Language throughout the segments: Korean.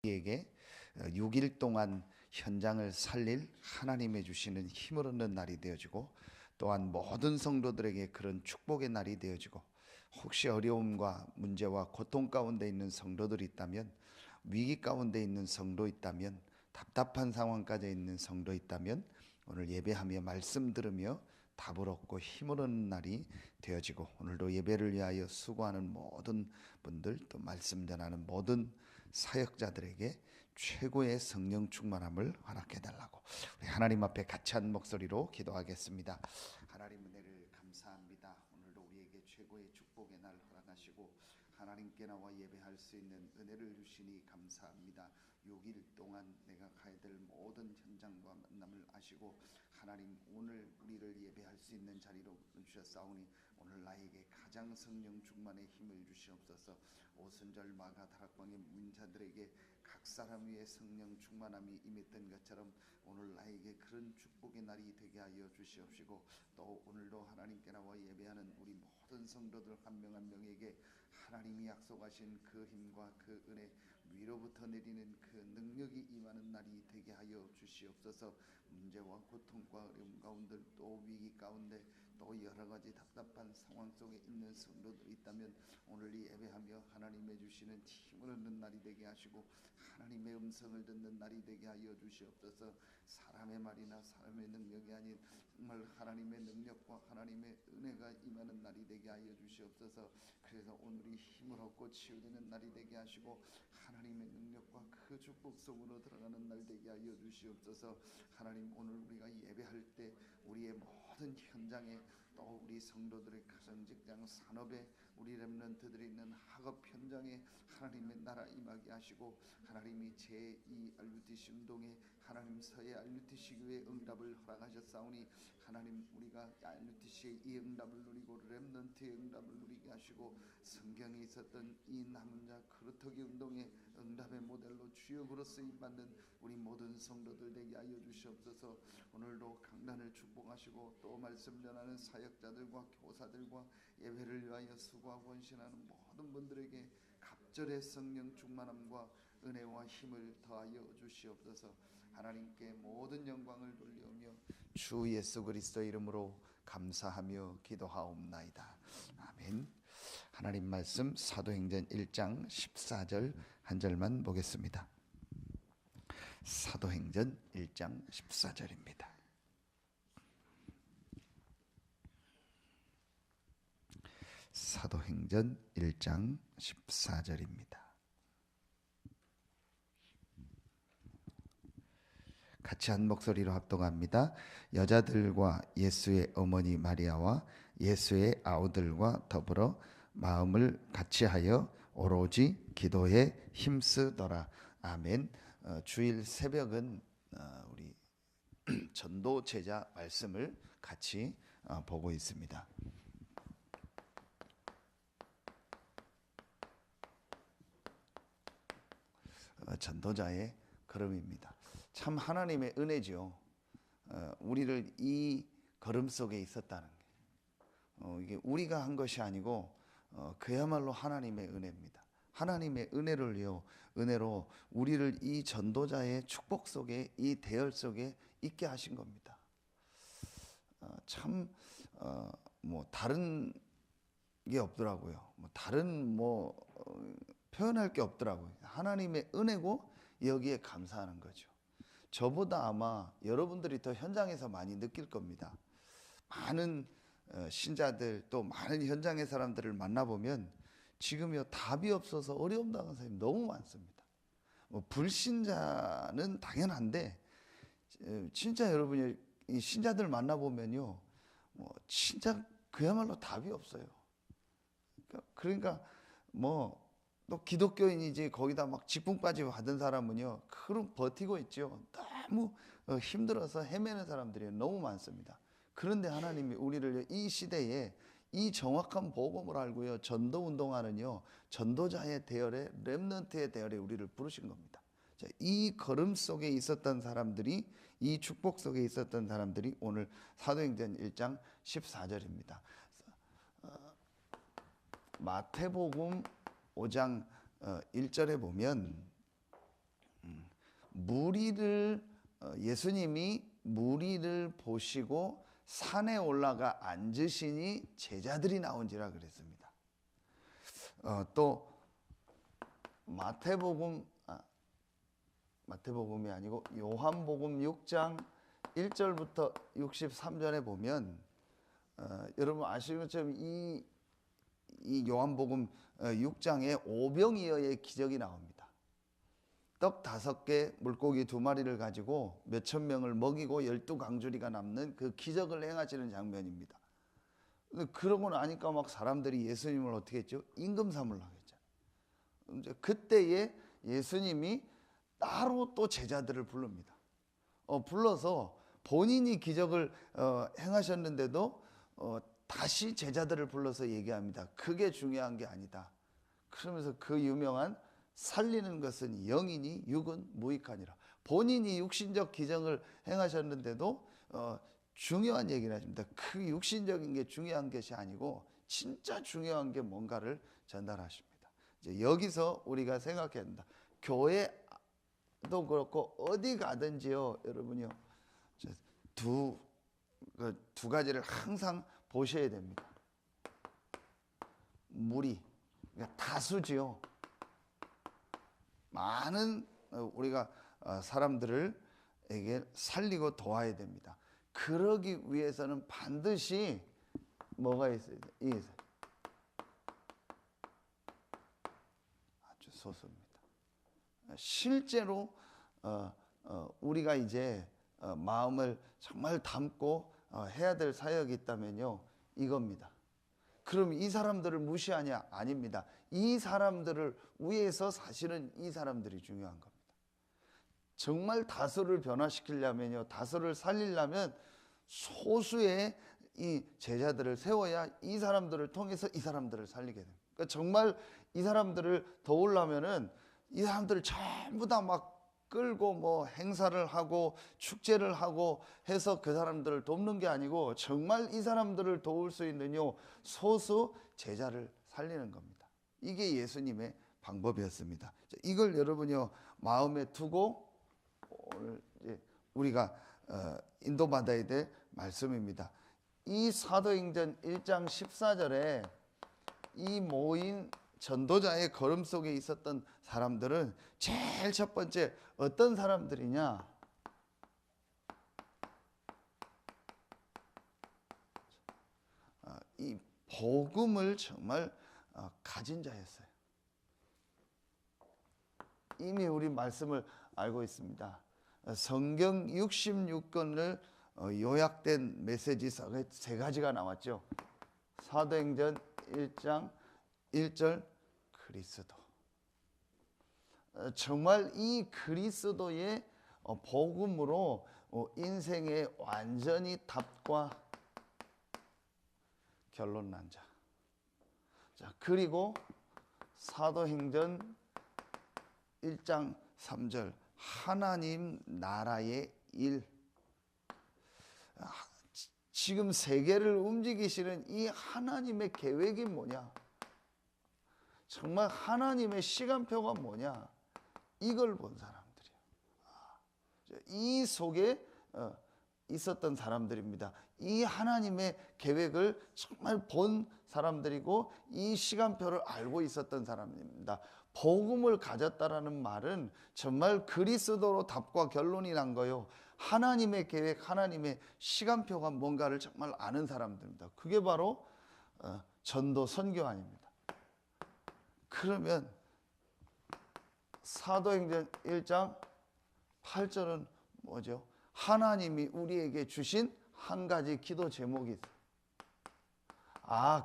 우리에게 6일 동안 현장을 살릴 하나님의 주시는 힘을 얻는 날이 되어지고, 또한 모든 성도들에게 그런 축복의 날이 되어지고, 혹시 어려움과 문제와 고통 가운데 있는 성도들이 있다면, 위기 가운데 있는 성도 있다면, 답답한 상황까지 있는 성도 있다면, 오늘 예배하며 말씀 들으며 답을 얻고 힘을 얻는 날이 되어지고, 오늘도 예배를 위하여 수고하는 모든 분들, 또 말씀 전하는 모든 사역자들에게 최고의 성령 충만함을 허락해 달라고 우리 하나님 앞에 같이 한 목소리로 기도하겠습니다. 하나님, 은혜를 감사합니다. 오늘도 우리에게 최고의 축복의 날 허락하시고 하나님께 나와 예배할 수 있는 은혜를 주시니 감사합니다. 6일 동안 내가 가야 될 모든 현장과 만남을 아시고 하나님, 오늘 우리를 예배할 수 있는 자리로 주셨사오니 오늘 나에게 가장 성령 충만의 힘을 주시옵소서. 오순절 마가 다락방의 문자들에게 각 사람 위에 성령 충만함이 임했던 것처럼 오늘 나에게 그런 축복의 날이 되게 하여 주시옵시고, 또 오늘도 하나님께 나와 예배하는 우리 모든 성도들 한 명 한 명에게 하나님이 약속하신 그 힘과 그 은혜, 위로부터 내리는 그 능력이 임하는 날이 되게 하여 주시옵소서. 문제와 고통과 어려움 가운데, 또 위기 가운데, 또 여러 가지 답답한 상황 속에 있는 성도들이 있다면 오늘 이 예배하며 하나님의 주시는 힘을 얻는 날이 되게 하시고 하나님의 음성을 듣는 날이 되게 하여 주시옵소서. 사람의 말이나 사람의 능력이 아닌 정말 하나님의 능력과 하나님의 은혜가 임하는 날이 되게 하여 주시옵소서. 그래서 오늘이 힘을 얻고 치유되는 날이 되게 하시고 하나님의 능력과 그 축복 속으로 들어가는 날 되게 하여 주시옵소서. 하나님, 오늘 우리가 예배할 때 우리의 모든 현장에, 또 우리 성도들의 가정, 직장, 산업에, 우리 렘넌트들이 있는 학업 현장에 하나님의 나라 임하게 하시고, 하나님이 제2 RUTC 운동에 하나님 서해 RUTC 교회 응답을 허락하셨사오니 하나님, 우리가 RUTC의 이 응답을 누리고 렘넌트의 응답을 누리게 하시고, 성경에 있었던 이 남은 자 그루터기 운동의 응답의 모델로 주역으로 쓰임받는 우리 모든 성도들 되게 하여 주시옵소서. 오늘도 강단을 축복하시고 또 말씀 전하는 사역자들과 교사들과 예배를 위하여 수고하고 헌신하는 모든 분들에게 갑절의 성령 충만함과 은혜와 힘을 더하여 주시옵소서. 하나님께 모든 영광을 돌리오며 주 예수 그리스도의 이름으로 감사하며 기도하옵나이다. 아멘. 하나님 말씀 사도행전 1장 14절 한 절만 보겠습니다. 사도행전 1장 14절입니다. 사도행전 1장 14절입니다. 같이 한 목소리로 합동합니다. 여자들과 예수의 어머니 마리아와 예수의 아우들과 더불어 마음을 같이하여 오로지 기도에 힘쓰더라. 아멘. 주일 새벽은 우리 전도 제자 말씀을 같이 보고 있습니다. 전도자의 걸음입니다. 참 하나님의 은혜죠. 우리를 이 걸음 속에 있었다는 게, 이게 우리가 한 것이 아니고 그야말로 하나님의 은혜입니다. 하나님의 은혜로 우리를 이 전도자의 축복 속에, 이 대열 속에 있게 하신 겁니다. 참 다른 게 없더라고요. 다른 표현할 게 없더라고요. 하나님의 은혜고 여기에 감사하는 거죠. 저보다 아마 여러분들이 더 현장에서 많이 느낄 겁니다. 많은 신자들, 또 많은 현장의 사람들을 만나보면 지금요 답이 없어서 어려움 당한 사람이 너무 많습니다. 불신자는 당연한데 진짜 여러분이 이 신자들 만나보면요 진짜 그야말로 답이 없어요. 그러니까 또 기독교인이지 거기다 막 직분까지 받은 사람은요 그럼 버티고 있죠. 너무 힘들어서 헤매는 사람들이 너무 많습니다. 그런데 하나님이 우리를 이 시대에 이 정확한 복음을 알고요 전도 운동하는요 전도자의 대열에, 렘넌트의 대열에 우리를 부르신 겁니다. 이 걸음 속에 있었던 사람들이, 이 축복 속에 있었던 사람들이 오늘 사도행전 1장 14절입니다. 마태복음 5장 1절에 보면 예수님이 무리를 보시고 산에 올라가 앉으시니 제자들이 나온지라 그랬습니다. 또 마태복음이 아니고 요한복음 6장 1절부터 63절에 보면 여러분 아시는 것처럼 이 요한복음 6장에 오병이어의 기적이 나옵니다. 떡 5개, 물고기 2마리를 가지고 몇천 명을 먹이고 12강주리가 남는 그 기적을 행하시는 장면입니다. 그러고 나니까 막 사람들이 예수님을 어떻게 했죠? 임금 삼으려고 했잖아요. 이제 그때에 예수님이 따로 또 제자들을 부릅니다. 불러서 본인이 기적을 행하셨는데도 다시 제자들을 불러서 얘기합니다. 그게 중요한 게 아니다. 그러면서 그 유명한 살리는 것은 영이니 육은 무익하니라. 본인이 육신적 기적을 행하셨는데도 중요한 얘기를 하십니다. 그 육신적인 게 중요한 것이 아니고 진짜 중요한 게 뭔가를 전달하십니다. 이제 여기서 우리가 생각해야 된다. 교회도 그렇고 어디 가든지요, 여러분요, 두 가지를 항상 보셔야 됩니다. 무리, 그러니까 다수지요. 많은 우리가 사람들에게 살리고 도와야 됩니다. 그러기 위해서는 반드시 뭐가 있어야 돼? 이게 있어요. 아주 소수입니다. 실제로 우리가 이제 마음을 정말 담고 해야 될 사역이 있다면요, 이겁니다. 그럼 이 사람들을 무시하냐? 아닙니다. 이 사람들을 위해서 사실은 이 사람들이 중요한 겁니다. 정말 다수를 변화시키려면요, 다수를 살리려면 소수의 이 제자들을 세워야 이 사람들을 통해서 이 사람들을 살리게 됩니다. 그러니까 정말 이 사람들을 도우려면은 이 사람들을 전부 다 막 끌고 뭐 행사를 하고 축제를 하고 해서 그 사람들을 돕는 게 아니고 정말 이 사람들을 도울 수 있는 소수 제자를 살리는 겁니다. 이게 예수님의 방법이었습니다. 이걸 여러분요 마음에 두고 오늘 우리가 인도받아야 될 말씀입니다. 이 사도행전 1장 14절에 이 모인 전도자의 걸음 속에 있었던 사람들은 제일 첫 번째 어떤 사람들이냐? 이 복음을 정말 가진 자였어요. 이미 우리 말씀을 알고 있습니다. 성경 66권을 요약된 메시지서가 3가지가 나왔죠. 사도행전 1장 1절 그리스도. 정말 이 그리스도의 복음으로 인생에 완전히 답과 결론 난 자. 자, 그리고 사도행전 1장 3절 하나님 나라의 일. 지금 세계를 움직이시는 이 하나님의 계획이 뭐냐? 정말 하나님의 시간표가 뭐냐? 이걸 본 사람들이에요. 이 속에 있었던 사람들입니다. 이 하나님의 계획을 정말 본 사람들이고 이 시간표를 알고 있었던 사람입니다. 복음을 가졌다라는 말은 정말 그리스도로 답과 결론이 난 거요. 하나님의 계획, 하나님의 시간표가 뭔가를 정말 아는 사람들입니다. 그게 바로 전도 선교 아닙니다. 그러면 사도행전 1장 8절은 뭐죠? 하나님이 우리에게 주신 한 가지 기도 제목이 있어요.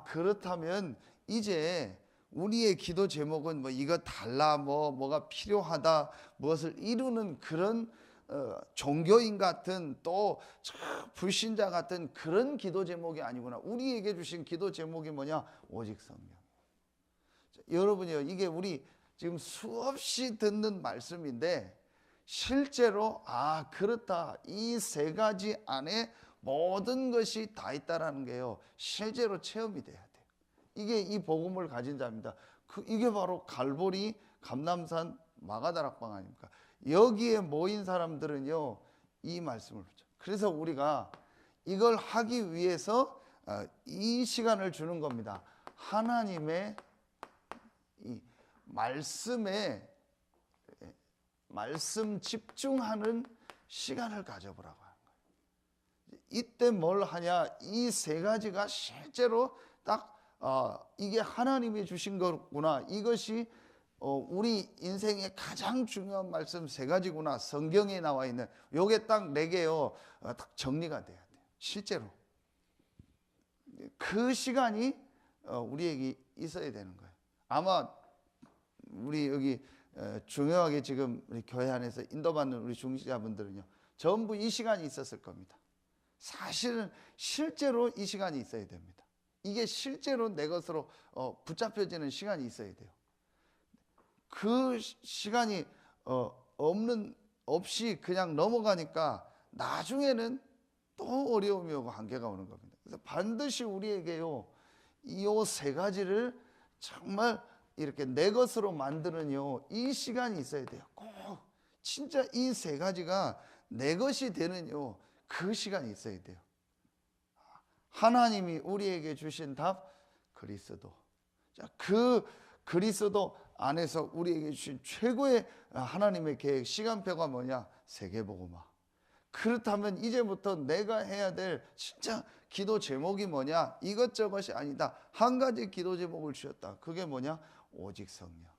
그렇다면 이제 우리의 기도 제목은 뭐 이거 달라, 뭐가 필요하다, 무엇을 이루는 그런 종교인 같은 또 불신자 같은 그런 기도 제목이 아니구나. 우리에게 주신 기도 제목이 뭐냐? 오직 성령. 여러분이요, 이게 우리 지금 수없이 듣는 말씀인데 실제로 그렇다, 이 3가지 안에 모든 것이 다 있다라는 게요 실제로 체험이 돼야 돼요. 이게 이 복음을 가진 자입니다. 이게 바로 갈보리 감람산 마가다락방 아닙니까? 여기에 모인 사람들은요 이 말씀을 붙여. 그래서 우리가 이걸 하기 위해서 이 시간을 주는 겁니다. 하나님의 이 말씀 집중하는 시간을 가져보라고 하는 거예요. 이때 뭘 하냐? 이 세 가지가 실제로 딱 이게 하나님이 주신 거구나. 이것이 우리 인생의 가장 중요한 말씀 세 가지구나. 성경에 나와 있는 요게 딱 네 개요. 딱 정리가 돼야 돼요. 실제로 그 시간이 우리에게 있어야 되는 거예요. 아마 우리 여기 중요하게 지금 우리 교회 안에서 인도받는 우리 중직자분들은요 전부 이 시간이 있었을 겁니다. 사실은 실제로 이 시간이 있어야 됩니다. 이게 실제로 내 것으로 붙잡혀지는 시간이 있어야 돼요. 그 시간이 없이 그냥 넘어가니까 나중에는 또 어려움이 오고 한계가 오는 겁니다. 그래서 반드시 우리에게요 이 세 가지를 정말 이렇게 내 것으로 만드는요 이 시간이 있어야 돼요. 꼭 진짜 이 세 가지가 내 것이 되는요 그 시간이 있어야 돼요. 하나님이 우리에게 주신 답 그리스도. 자, 그 그리스도 안에서 우리에게 주신 최고의 하나님의 계획 시간표가 뭐냐? 세계복음화. 그렇다면 이제부터 내가 해야 될 진짜 기도 제목이 뭐냐? 이것저것이 아니다. 한 가지 기도 제목을 주셨다. 그게 뭐냐? 오직 성령.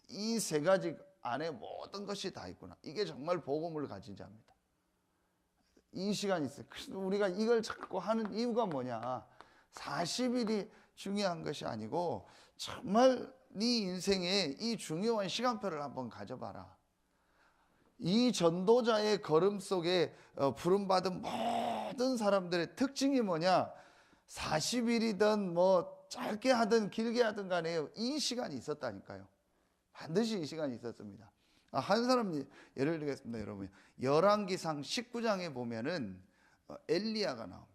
이 세 가지 안에 모든 것이 다 있구나. 이게 정말 복음을 가진 자입니다. 이 시간이 있어요. 그래서 우리가 이걸 자꾸 하는 이유가 뭐냐? 40일이 중요한 것이 아니고 정말 네 인생의 이 중요한 시간표를 한번 가져봐라. 이 전도자의 걸음 속에 부름받은 모든 사람들의 특징이 뭐냐? 40일이든 뭐 짧게 하든 길게 하든 간에 이 시간이 있었다니까요. 반드시 이 시간이 있었습니다. 한 사람 예를 들겠습니다. 여러분, 열왕기상 19장에 보면은 엘리야가 나옵니다.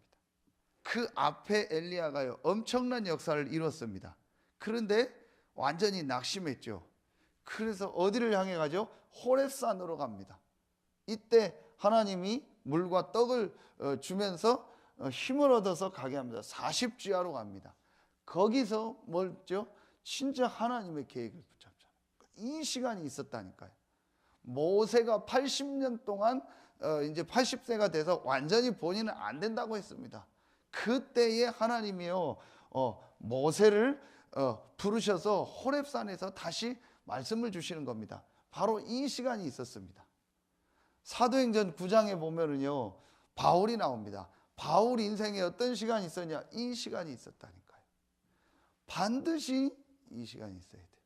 그 앞에 엘리야가요 엄청난 역사를 이뤘습니다. 그런데 완전히 낙심했죠. 그래서 어디를 향해 가죠? 호렙산으로 갑니다. 이때 하나님이 물과 떡을 주면서 힘을 얻어서 가게 합니다. 40지하로 갑니다. 거기서 뭐죠? 진짜 하나님의 계획을 붙잡잖아요. 이 시간이 있었다니까요. 모세가 80년 동안 이제 80세가 돼서 완전히 본인은 안 된다고 했습니다. 그때에 하나님이요 모세를 부르셔서 호렙산에서 다시 말씀을 주시는 겁니다. 바로 이 시간이 있었습니다. 사도행전 9장에 보면은요 바울이 나옵니다. 바울 인생에 어떤 시간이 있었냐? 이 시간이 있었다니까요. 반드시 이 시간이 있어야 돼요.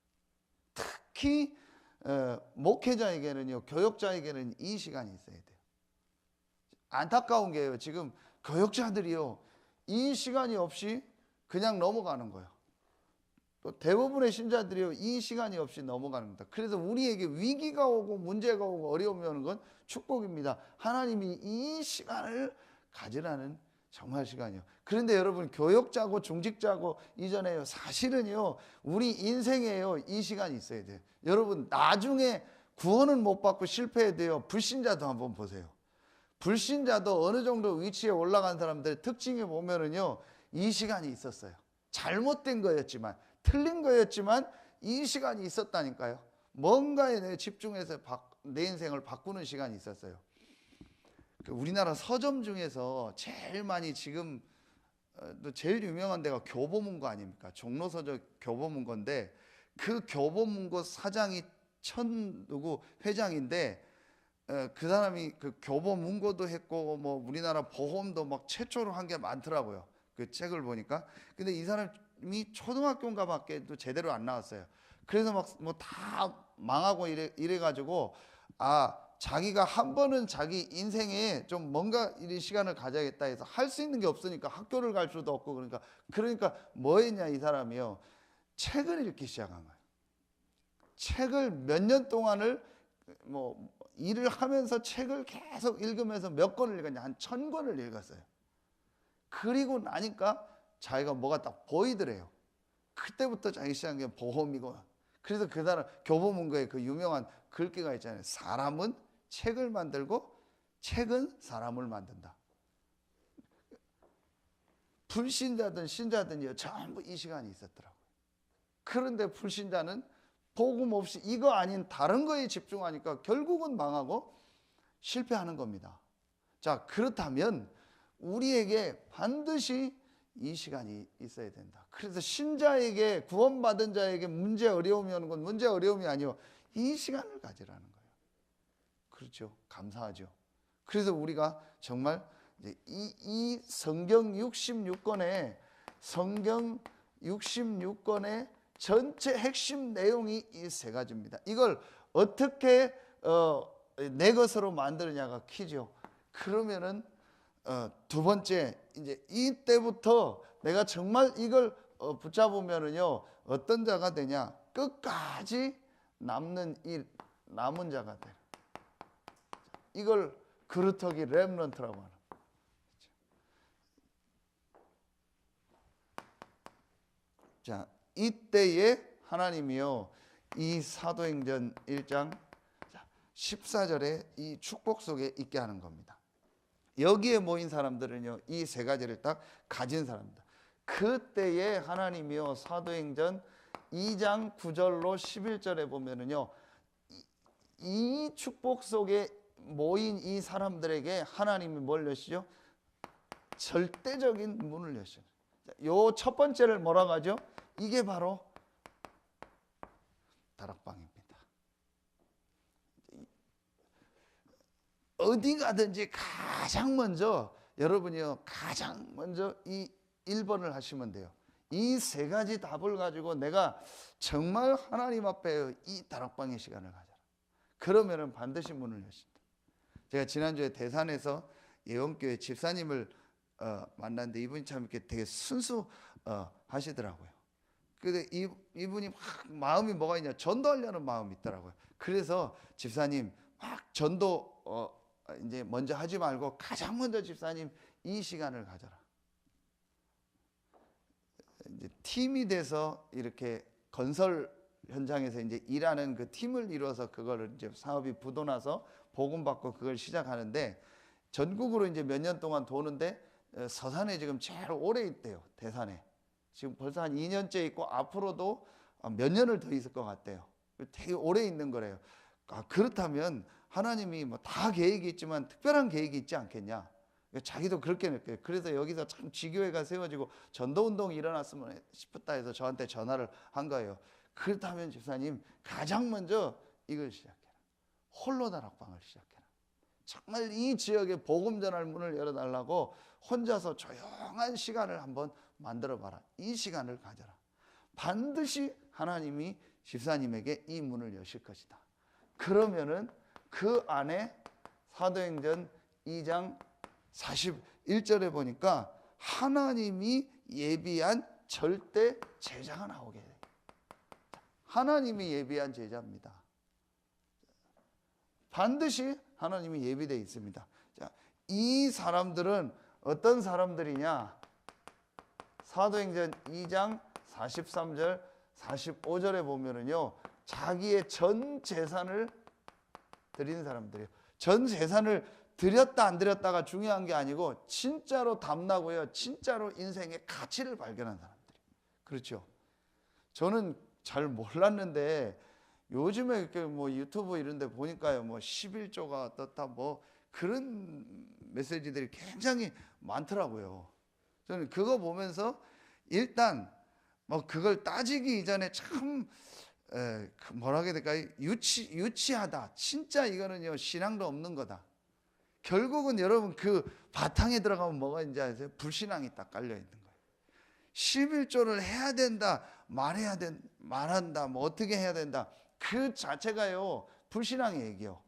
특히 목회자에게는요 교역자에게는 이 시간이 있어야 돼요. 안타까운 게요 지금 교역자들이요 이 시간이 없이 그냥 넘어가는 거예요. 또 대부분의 신자들이요 이 시간이 없이 넘어가는 겁니다. 그래서 우리에게 위기가 오고 문제가 오고 어려움이 오는 건 축복입니다. 하나님이 이 시간을 가지라는 정말 시간이요. 그런데 여러분 교역자고 중직자고 이전에요 사실은요 우리 인생에요 이 시간이 있어야 돼요. 여러분 나중에 구원은 못 받고 실패해도요 불신자도 한번 보세요. 불신자도 어느 정도 위치에 올라간 사람들 특징에 보면은요 이 시간이 있었어요. 잘못된 거였지만 틀린 거였지만 이 시간이 있었다니까요. 뭔가에 내 집중해서 내 인생을 바꾸는 시간이 있었어요. 우리나라 서점 중에서 제일 많이 지금 제일 유명한 데가 교보문고 아닙니까? 종로서점 교보문고인데 그 교보문고 사장이 누구 회장인데 그 사람이 그 교보문고도 했고 뭐 우리나라 보험도 막 최초로 한 게 많더라고요. 그 책을 보니까. 근데 이 사람이 초등학교인가 밖에도 제대로 안 나왔어요. 그래서 막 뭐 다 망하고 이래가지고 자기가 한 번은 자기 인생에 좀 뭔가 이런 시간을 가져야겠다 해서 할 수 있는 게 없으니까 학교를 갈 수도 없고 그러니까 뭐 했냐 이 사람이요 책을 읽기 시작한 거예요. 책을 몇 년 동안을 뭐 일을 하면서 책을 계속 읽으면서 몇 권을 읽었냐 한 1000권을 읽었어요. 그리고 나니까 자기가 뭐가 딱 보이더래요. 그때부터 자기 시작한 게 보험이고 그래서 그 사람 교보문고에 그 유명한 글귀가 있잖아요. 사람은 책을 만들고 책은 사람을 만든다. 불신자든 신자든요, 전부 이 시간이 있었더라고요. 그런데 불신자는 복음 없이 이거 아닌 다른 거에 집중하니까 결국은 망하고 실패하는 겁니다. 자, 그렇다면 우리에게 반드시 이 시간이 있어야 된다. 그래서 신자에게, 구원받은 자에게 문제 어려움이 오는 건 문제 어려움이 아니요, 이 시간을 가지라는 거예요. 그렇죠. 감사하죠. 그래서 우리가 정말 이제 이 성경 66권의 전체 핵심 내용이 이 세 가지입니다. 이걸 어떻게 내 것으로 만드느냐가 키죠. 그러면은 두 번째, 이제 이때부터 내가 정말 이걸 붙잡으면은요, 어떤 자가 되냐? 끝까지 남은 자가 돼. 이걸 그루터기 렘넌트라고 하는. 자, 이때에 하나님이요, 이 사도행전 1장 14절에 이 축복 속에 있게 하는 겁니다. 여기에 모인 사람들은요, 이 세 가지를 딱 가진 사람입니다. 그때에 하나님이요, 사도행전 2장 9절로 11절에 보면은요, 이 축복 속에 모인 이 사람들에게 하나님이 뭘 여시죠? 절대적인 문을 여시죠. 요 첫 번째를 뭐라고 하죠? 이게 바로 다락방입니다. 어디 가든지 가장 먼저, 여러분이요, 가장 먼저 이 1번을 하시면 돼요. 이 세 가지 답을 가지고 내가 정말 하나님 앞에 이 다락방의 시간을 가져라. 그러면은 반드시 문을 여신다. 제가 지난주에 대산에서 예원교회 집사님을 만났는데 이분이 참 이렇게 되게 순수 하시더라고요. 근데 이분이 막 마음이 뭐가 있냐, 전도하려는 마음이 있더라고요. 그래서 집사님 막 전도 이제 먼저 하지 말고 가장 먼저 집사님 이 시간을 가져라. 이제 팀이 돼서 이렇게 건설 현장에서 이제 일하는 그 팀을 이루어서 그거를 이제 사업이 부도나서 복음 받고 그걸 시작하는데, 전국으로 이제 몇 년 동안 도는데 서산에 지금 제일 오래 있대요. 대산에 지금 벌써 한 2년째 있고 앞으로도 몇 년을 더 있을 것 같대요. 되게 오래 있는 거래요. 그렇다면 하나님이 뭐 다 계획이 있지만 특별한 계획이 있지 않겠냐. 자기도 그렇게 느껴요. 그래서 여기서 참 지교회가 세워지고 전도운동이 일어났으면 싶었다 해서 저한테 전화를 한 거예요. 그렇다면 집사님 가장 먼저 이걸 시작해라. 홀로 다락방을 시작해라. 정말 이 지역에 복음 전할 문을 열어달라고 혼자서 조용한 시간을 한번 만들어봐라. 이 시간을 가져라. 반드시 하나님이 집사님에게 이 문을 여실 것이다. 그러면은 그 안에 사도행전 2장 41절에 보니까 하나님이 예비한 절대 제자가 나오게 돼요. 하나님이 예비한 제자입니다. 반드시 하나님이 예비되어 있습니다. 자, 이 사람들은 어떤 사람들이냐? 사도행전 2장 43절 45절에 보면은요, 자기의 전 재산을 드리는 사람들이에요. 전 재산을 드렸다 안 드렸다가 중요한 게 아니고 진짜로 담나고요, 진짜로 인생의 가치를 발견한 사람들이. 그렇죠. 저는 잘 몰랐는데 요즘에 이렇게 뭐 유튜브 이런 데 보니까요, 뭐 11조가 어떻다 뭐 그런 메시지들이 굉장히 많더라고요. 저는 그거 보면서 일단 뭐 그걸 따지기 이전에 참 뭐라 해야 될까요? 유치하다. 진짜 이거는요, 신앙도 없는 거다. 결국은 여러분 그 바탕에 들어가면 뭐가 있는지 아세요? 불신앙이 딱 깔려 있는 거예요. 11조를 해야 된다, 말한다, 뭐 어떻게 해야 된다. 그 자체가요, 불신앙의 얘기요.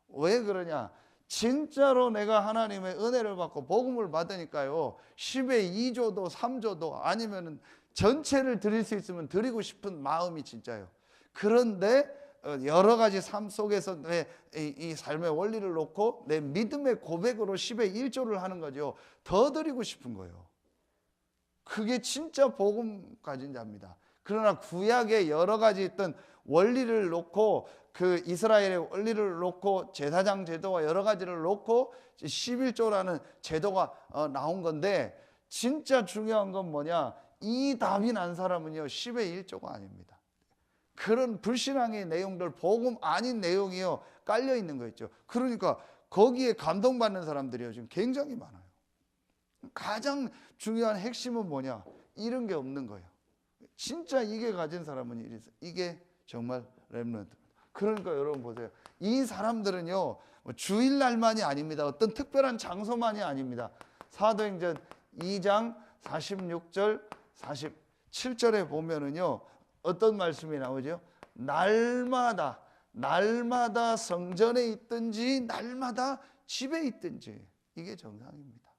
왜 그러냐? 진짜로 내가 하나님의 은혜를 받고 복음을 받으니까요, 10의 2조도 3조도 아니면 전체를 드릴 수 있으면 드리고 싶은 마음이 진짜요. 그런데 여러 가지 삶 속에서 내 이 삶의 원리를 놓고 내 믿음의 고백으로 10의 1조를 하는 거죠. 더 드리고 싶은 거예요. 그게 진짜 복음 가진 자입니다. 그러나 구약의 여러 가지 있던 원리를 놓고 그 이스라엘의 원리를 놓고 제사장 제도와 여러 가지를 놓고 11조라는 제도가 나온 건데, 진짜 중요한 건 뭐냐, 이 답이 난 사람은요 10의 1조가 아닙니다. 그런 불신앙의 내용들, 복음 아닌 내용이요 깔려 있는 거 있죠. 그러니까 거기에 감동받는 사람들이요 지금 굉장히 많아요. 가장 중요한 핵심은 뭐냐, 이런 게 없는 거예요. 진짜 이게 가진 사람은 이게 정말 렘넌트. 그러니까 여러분 보세요. 이 사람들은요 주일날만이 아닙니다. 어떤 특별한 장소만이 아닙니다. 사도행전 2장 46절 47절에 보면은요 어떤 말씀이 나오죠? 날마다 성전에 있든지 날마다 집에 있든지, 이게 정상입니다.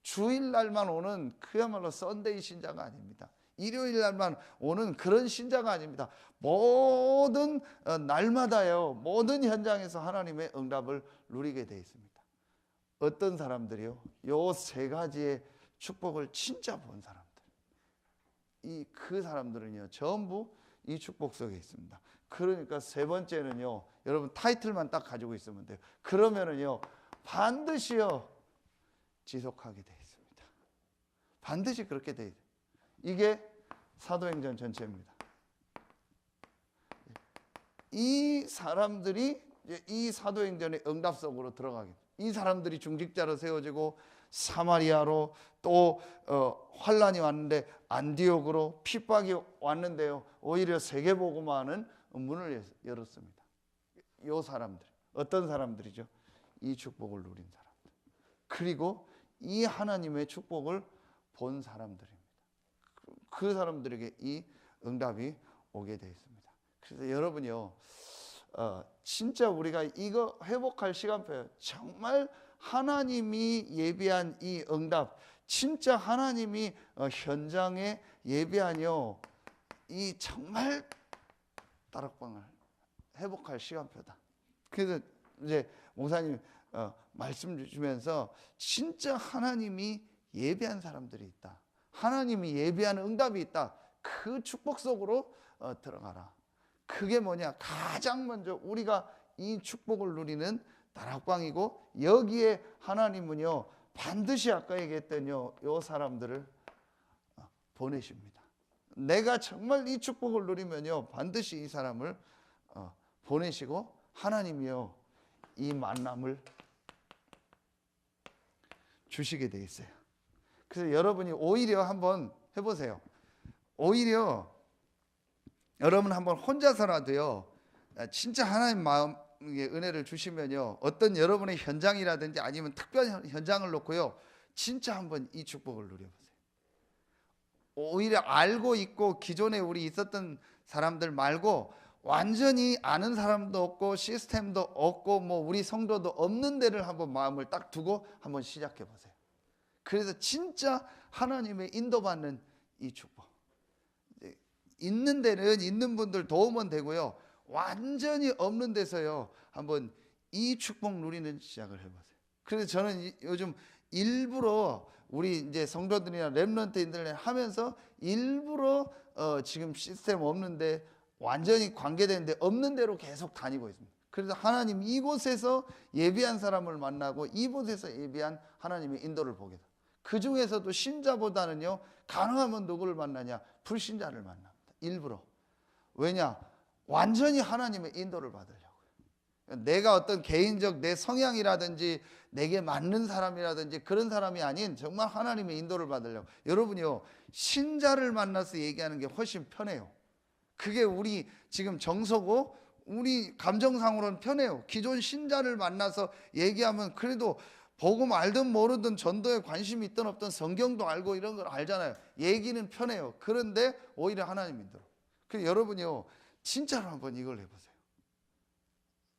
주일날만 오는 그야말로 썬데이 신자가 아닙니다. 일요일날만 오는 그런 신자가 아닙니다. 모든 날마다요, 모든 현장에서 하나님의 응답을 누리게 되어 있습니다. 어떤 사람들이요? 요 세 가지의 축복을 진짜 본 사람들. 그 사람들은요 전부 이 축복 속에 있습니다. 그러니까 세 번째는요, 여러분 타이틀만 딱 가지고 있으면 돼요. 그러면은요 반드시요 지속하게 되어 있습니다. 반드시 그렇게 되어 있어요. 이게 사도행전 전체입니다. 이 사람들이 이 사도행전의 응답 속으로 들어가게 돼요. 이 사람들이 중직자로 세워지고 사마리아로, 또 환란이 왔는데 안디옥으로, 핍박이 왔는데요 오히려 세계복음화하는 문을 열었습니다. 이 사람들, 어떤 사람들이죠? 이 축복을 누린 사람들, 그리고 이 하나님의 축복을 본 사람들입니다. 그 사람들에게 이 응답이 오게 되어 있습니다. 그래서 여러분이요 진짜 우리가 이거 회복할 시간표예요. 정말 하나님이 예비한 이 응답, 진짜 하나님이 현장에 예비한요 이 정말 다락방을 회복할 시간표다. 그래서 이제 목사님 말씀 주시면서 진짜 하나님이 예비한 사람들이 있다, 하나님이 예비한 응답이 있다, 그 축복 속으로 들어가라. 그게 뭐냐, 가장 먼저 우리가 이 축복을 누리는 다락방이고, 여기에 하나님은요 반드시 아까 얘기했던요 요 사람들을 보내십니다. 내가 정말 이 축복을 누리면요 반드시 이 사람을 보내시고, 하나님이요 이 만남을 주시게 돼 있어요. 그래서 여러분이 오히려 한번 해보세요. 오히려 여러분 한번 혼자서라도요 진짜 하나님 마음의 은혜를 주시면요 어떤 여러분의 현장이라든지 아니면 특별한 현장을 놓고요 진짜 한번 이 축복을 누려보세요. 오히려 알고 있고 기존에 우리 있었던 사람들 말고 완전히 아는 사람도 없고 시스템도 없고 뭐 우리 성도도 없는 데를 한번 마음을 딱 두고 한번 시작해 보세요. 그래서 진짜 하나님의 인도받는 이 축복, 있는 데는 있는 분들 도우면 되고요, 완전히 없는 데서요 한번 이 축복 누리는 시작을 해보세요. 그래서 저는 요즘 일부러 우리 이제 성도들이나 렘넌트 인터넷 하면서 일부러 지금 시스템 없는데 완전히 관계되는데 없는 데로 계속 다니고 있습니다. 그래서 하나님 이곳에서 예비한 사람을 만나고 이곳에서 예비한 하나님의 인도를 보게 돼요. 그 중에서도 신자보다는요 가능하면 누구를 만나냐, 불신자를 만납니다. 일부러. 왜냐, 완전히 하나님의 인도를 받으려고요. 내가 어떤 개인적 내 성향이라든지 내게 맞는 사람이라든지 그런 사람이 아닌 정말 하나님의 인도를 받으려고. 여러분이요 신자를 만나서 얘기하는 게 훨씬 편해요. 그게 우리 지금 정서고 우리 감정상으로는 편해요. 기존 신자를 만나서 얘기하면 그래도 복음 알든 모르든 전도에 관심이 있든 없든 성경도 알고 이런 걸 알잖아요. 얘기는 편해요. 그런데 오히려 하나님 인도. 그래서 여러분이요 진짜로 한번 이걸 해보세요.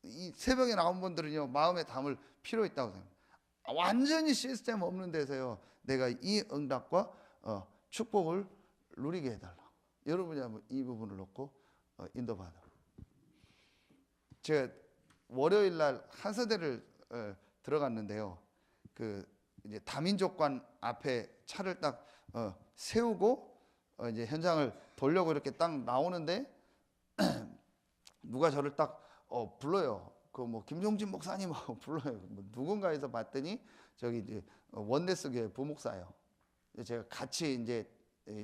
이 새벽에 나온 분들은요 마음에 담을 필요 있다고 생각합니다. 완전히 시스템 없는 데서요 내가 이 응답과 축복을 누리게 해달라. 여러분이 한번 이 부분을 놓고 인도받아. 제가 월요일 날 한서대를 들어갔는데요. 그 이제 다민족관 앞에 차를 딱 세우고 이제 현장을 돌려고 이렇게 딱 나오는데 누가 저를 딱 불러요. 그 뭐 김종진 목사님하고 불러요. 뭐 누군가에서 봤더니 저기 이제 원네스 교회 부목사예요. 제가 같이 이제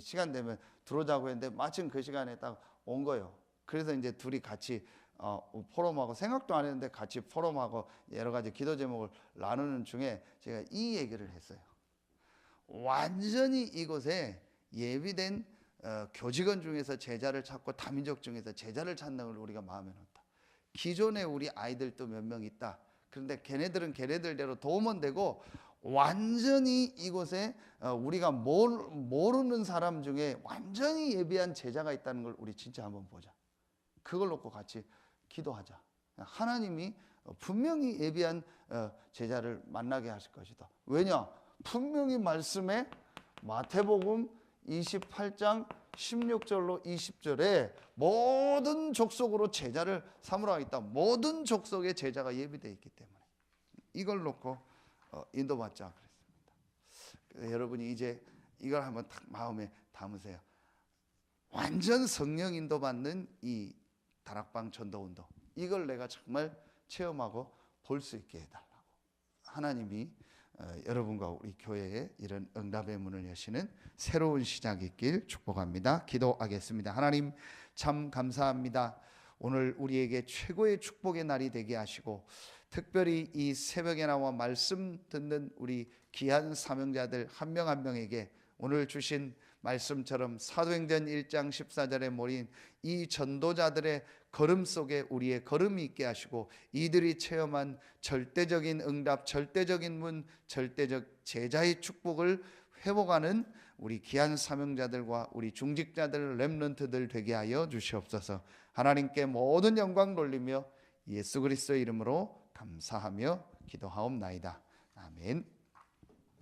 시간 되면 들어오자고 했는데 마침 그 시간에 딱 온 거예요. 그래서 이제 둘이 같이 포럼하고, 생각도 안 했는데 같이 포럼하고 여러 가지 기도 제목을 나누는 중에 제가 이 얘기를 했어요. 완전히 이곳에 예비된 교직원 중에서 제자를 찾고 다민족 중에서 제자를 찾는 걸 우리가 마음에 놓다. 기존에 우리 아이들도 몇 명 있다. 그런데 걔네들은 걔네들대로 도우면 되고, 완전히 이곳에 우리가 모르는 사람 중에 완전히 예비한 제자가 있다는 걸 우리 진짜 한번 보자. 그걸 놓고 같이 기도하자. 하나님이 분명히 예비한 제자를 만나게 하실 것이다. 왜냐? 분명히 말씀에 마태복음 28장 16절로 20절에 모든 족속으로 제자를 삼으라 있다. 모든 족속의 제자가 예비되어 있기 때문에 이걸 놓고 인도받자 그랬습니다. 여러분이 이제 이걸 한번 딱 마음에 담으세요. 완전 성령 인도받는 이 다락방 전도운동, 이걸 내가 정말 체험하고 볼 수 있게 해달라고 하나님이 여러분과 우리 교회에 이런 응답의 문을 여시는 새로운 시작이 있길 축복합니다. 기도하겠습니다. 하나님 참 감사합니다. 오늘 우리에게 최고의 축복의 날이 되게 하시고, 특별히 이 새벽에 나와 말씀 듣는 우리 귀한 사명자들 한 명 한 명에게 오늘 주신 말씀처럼 사도행전 1장 14절에 모인 이 전도자들의 걸음 속에 우리의 걸음이 있게 하시고, 이들이 체험한 절대적인 응답, 절대적인 문, 절대적 제자의 축복을 회복하는 우리 귀한 사명자들과 우리 중직자들, 렘넌트들 되게 하여 주시옵소서. 하나님께 모든 영광 돌리며 예수 그리스도의 이름으로 감사하며 기도하옵나이다. 아멘.